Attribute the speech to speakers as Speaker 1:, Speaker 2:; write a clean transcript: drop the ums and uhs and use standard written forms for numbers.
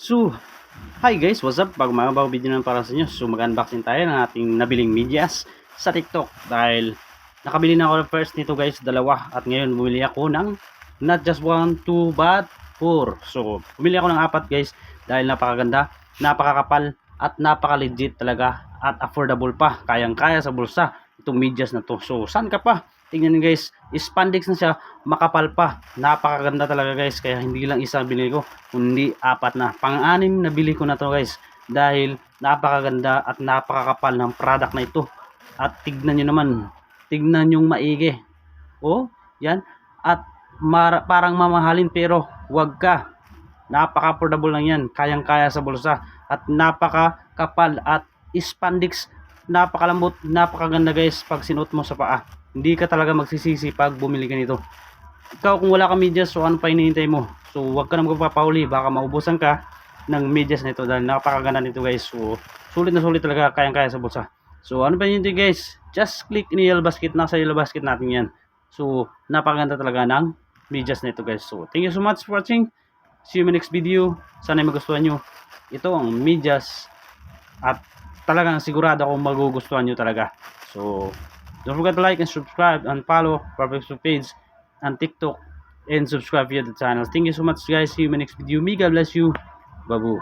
Speaker 1: So, hi guys, what's up? Bagong video naman para sa inyo. So, mag-unboxing tayo ng ating nabiling medyas sa TikTok. Dahil nakabili na ako ng first nito guys, dalawa. At ngayon, bumili ako ng not just 1, 2, but 4. So, bumili ako ng 4 guys. Dahil napakaganda, napakakapal, at napaka-legit talaga. At affordable pa. Kayang-kaya sa bulsa itong medyas na to. So, saan ka pa? Tingnan nyo guys, spandex na siya, makapal pa. Napakaganda talaga guys, kaya hindi lang isa binili ko, kundi 4 na. Pang-anim na bili ko na to guys, dahil napakaganda at napakakapal ng product na ito. At tignan nyo naman, tignan yung maigi. Oh, yan. At parang mamahalin pero wag ka. Napaka-affordable lang yan, kayang-kaya sa bulsa. At napakakapal at spandex, napakalambot, napakaganda guys pag sinuot mo sa paa. Hindi ka talaga magsisisi pag bumili ka nito. Ikaw kung wala ka medyas, so ano pa hinihintay mo? So wag ka na magpapahuli, baka maubusan ka ng medyas nito dahil napakaganda nito guys. So sulit na sulit talaga, kayang-kaya sa bulsa. So ano pa hinihintay guys? Just click ni yellow basket, nasa yellow basket natin yan. So napakaganda talaga ng medyas nito guys. So thank you so much for watching. See you in my next video. Sana magustuhan nyo. Ito ang medyas at talagang sigurado akong magugustuhan nyo talaga. So don't forget to like and subscribe and follow our Facebook page and TikTok and subscribe here to the channel. Thank you so much guys. See you in my next video. May God bless you. Babu.